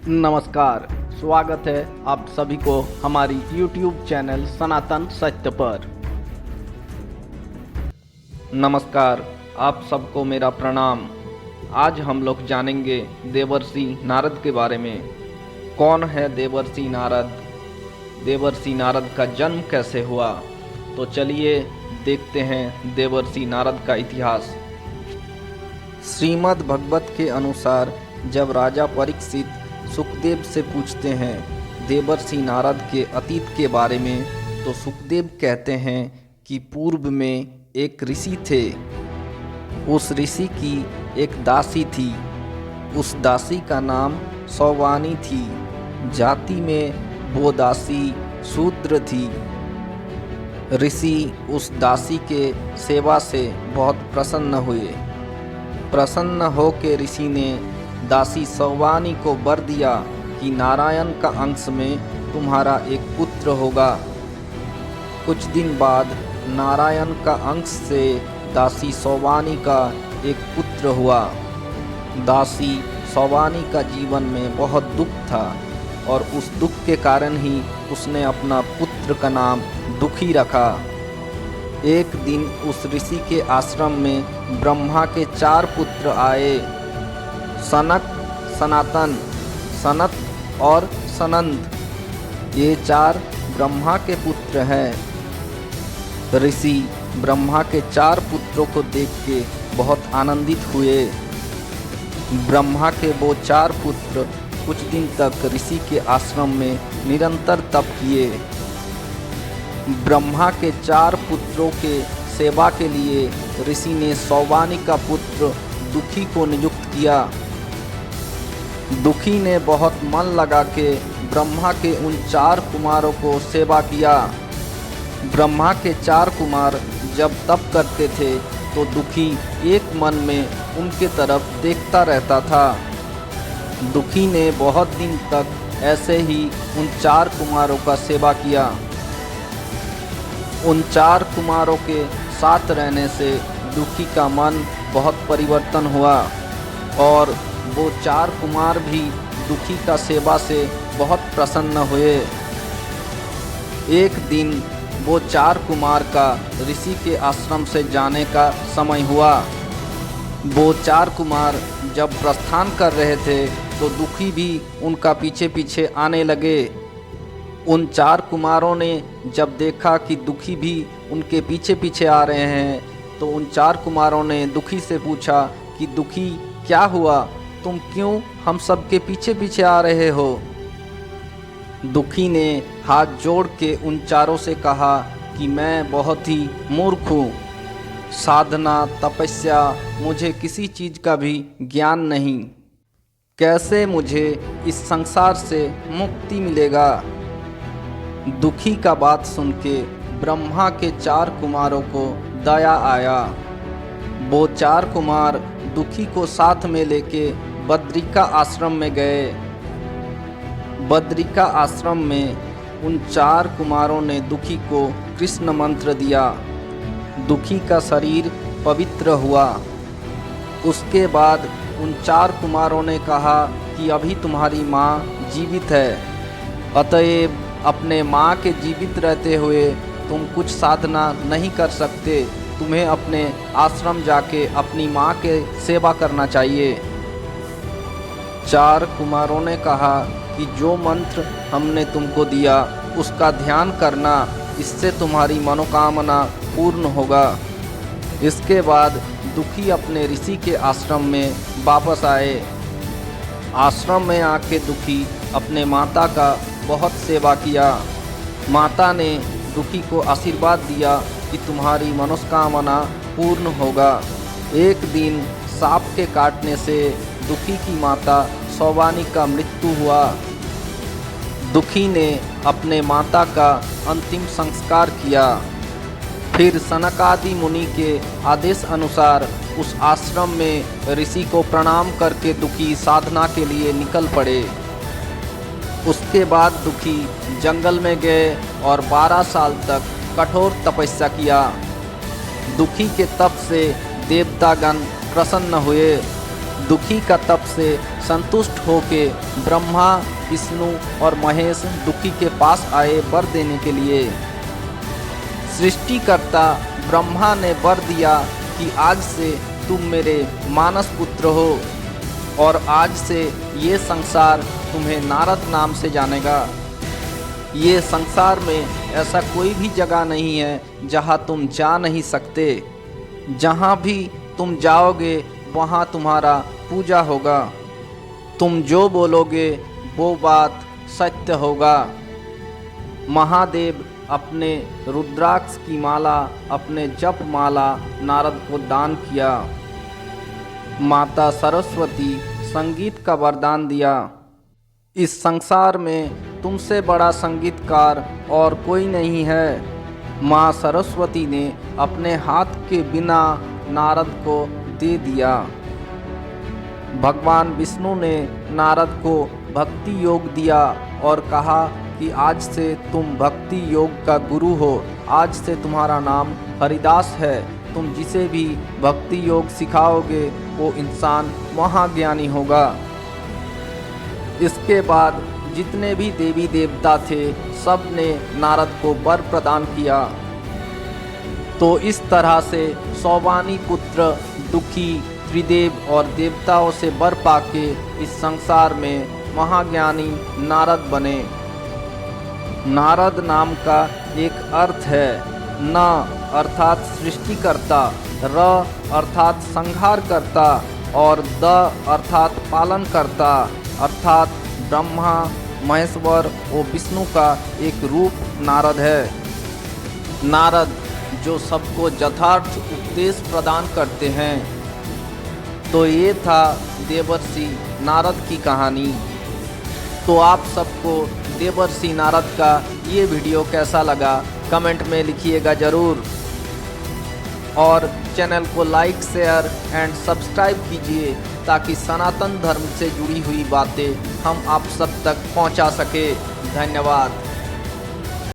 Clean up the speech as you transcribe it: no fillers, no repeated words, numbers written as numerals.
नमस्कार, स्वागत है आप सभी को हमारी YouTube चैनल सनातन सत्य पर। नमस्कार, आप सबको मेरा प्रणाम। आज हम लोग जानेंगे देवर्षि नारद के बारे में। कौन है देवर्षि नारद? देवर्षि नारद का जन्म कैसे हुआ? तो चलिए देखते हैं देवर्षि नारद का इतिहास। श्रीमद् भगवत के अनुसार जब राजा परीक्षित सुखदेव से पूछते हैं देवर्षि नारद के अतीत के बारे में, तो सुखदेव कहते हैं कि पूर्व में एक ऋषि थे। उस ऋषि की एक दासी थी। उस दासी का नाम सौवानी थी। जाति में वो दासी शूद्र थी। ऋषि उस दासी के सेवा से बहुत प्रसन्न हुए। प्रसन्न होकर ऋषि ने दासी सौवानी को वर दिया कि नारायण का अंश में तुम्हारा एक पुत्र होगा। कुछ दिन बाद नारायण का अंश से दासी सौवानी का एक पुत्र हुआ। दासी सौवानी का जीवन में बहुत दुख था और उस दुख के कारण ही उसने अपना पुत्र का नाम दुखी रखा। एक दिन उस ऋषि के आश्रम में ब्रह्मा के 4 पुत्र आए। सनक, सनातन, सनत और सनंद, ये 4 ब्रह्मा के पुत्र हैं। ऋषि ब्रह्मा के 4 पुत्रों को देख के बहुत आनंदित हुए। ब्रह्मा के वो 4 पुत्र कुछ दिन तक ऋषि के आश्रम में निरंतर तप किए। ब्रह्मा के 4 पुत्रों के सेवा के लिए ऋषि ने सौवानी का पुत्र दुखी को नियुक्त किया। दुखी ने बहुत मन लगा के ब्रह्मा के उन 4 कुमारों को सेवा किया। ब्रह्मा के 4 कुमार जब तप करते थे तो दुखी एक मन में उनके तरफ देखता रहता था। दुखी ने बहुत दिन तक ऐसे ही उन 4 कुमारों का सेवा किया। उन 4 कुमारों के साथ रहने से दुखी का मन बहुत परिवर्तन हुआ और वो 4 कुमार भी दुखी का सेवा से बहुत प्रसन्न हुए। एक दिन वो 4 कुमार का ऋषि के आश्रम से जाने का समय हुआ। वो 4 कुमार जब प्रस्थान कर रहे थे तो दुखी भी उनका पीछे पीछे आने लगे। उन 4 कुमारों ने जब देखा कि दुखी भी उनके पीछे पीछे आ रहे हैं तो उन 4 कुमारों ने दुखी से पूछा कि दुखी, क्या हुआ? तुम क्यों हम सबके पीछे पीछे आ रहे हो? दुखी ने हाथ जोड़ के उन 4 से कहा कि मैं बहुत ही मूर्ख हूँ। साधना तपस्या मुझे किसी चीज़ का भी ज्ञान नहीं। कैसे मुझे इस संसार से मुक्ति मिलेगा? दुखी का बात सुन के ब्रह्मा के 4 कुमारों को दया आया। वो 4 कुमार दुखी को साथ में लेके बद्रिका आश्रम में गए। बद्रिका आश्रम में उन 4 कुमारों ने दुखी को कृष्ण मंत्र दिया। दुखी का शरीर पवित्र हुआ। उसके बाद उन 4 कुमारों ने कहा कि अभी तुम्हारी माँ जीवित है, अतएव अपने माँ के जीवित रहते हुए तुम कुछ साधना नहीं कर सकते। तुम्हें अपने आश्रम जाके अपनी माँ के सेवा करना चाहिए। 4 कुमारों ने कहा कि जो मंत्र हमने तुमको दिया उसका ध्यान करना, इससे तुम्हारी मनोकामना पूर्ण होगा। इसके बाद दुखी अपने ऋषि के आश्रम में वापस आए। आश्रम में आके दुखी अपने माता का बहुत सेवा किया। माता ने दुखी को आशीर्वाद दिया कि तुम्हारी मनोकामना पूर्ण होगा। एक दिन सांप के काटने से दुखी की माता सौवानी का मृत्यु हुआ। दुखी ने अपने माता का अंतिम संस्कार किया। फिर सनकादि मुनि के आदेश अनुसार उस आश्रम में ऋषि को प्रणाम करके दुखी साधना के लिए निकल पड़े। उसके बाद दुखी जंगल में गए और 12 साल तक कठोर तपस्या किया। दुखी के तप से देवतागण प्रसन्न हुए। दुखी का तप से संतुष्ट होके ब्रह्मा, विष्णु और महेश दुखी के पास आए वर देने के लिए। सृष्टिकर्ता ब्रह्मा ने वर दिया कि आज से तुम मेरे मानस पुत्र हो और आज से ये संसार तुम्हें नारद नाम से जानेगा। ये संसार में ऐसा कोई भी जगह नहीं है जहाँ तुम जा नहीं सकते। जहाँ भी तुम जाओगे वहाँ तुम्हारा पूजा होगा। तुम जो बोलोगे वो बात सत्य होगा। महादेव अपने रुद्राक्ष की माला, अपने जप माला नारद को दान किया। माता सरस्वती संगीत का वरदान दिया। इस संसार में तुमसे बड़ा संगीतकार और कोई नहीं है। माँ सरस्वती ने अपने हाथ के बिना नारद को दे दिया। भगवान विष्णु ने नारद को भक्ति योग दिया और कहा कि आज से तुम भक्ति योग का गुरु हो। आज से तुम्हारा नाम हरिदास है। तुम जिसे भी भक्ति योग सिखाओगे वो इंसान महाज्ञानी होगा। इसके बाद जितने भी देवी देवता थे सब ने नारद को वर प्रदान किया। तो इस तरह से सौवानी पुत्र दुखी, त्रिदेव और देवताओं से वर पाके इस संसार में महाज्ञानी नारद बने। नारद नाम का एक अर्थ है न अर्थात सृष्टिकर्ता, र अर्थात संहार करता और द अर्थात पालन करता, अर्थात ब्रह्मा, महेश्वर और विष्णु का एक रूप नारद है। नारद जो सबको यथार्थ उपदेश प्रदान करते हैं। तो ये था देवर्षि नारद की कहानी। तो आप सबको देवर्षि नारद का ये वीडियो कैसा लगा कमेंट में लिखिएगा ज़रूर। और चैनल को लाइक, शेयर एंड सब्सक्राइब कीजिए ताकि सनातन धर्म से जुड़ी हुई बातें हम आप सब तक पहुंचा सके। धन्यवाद।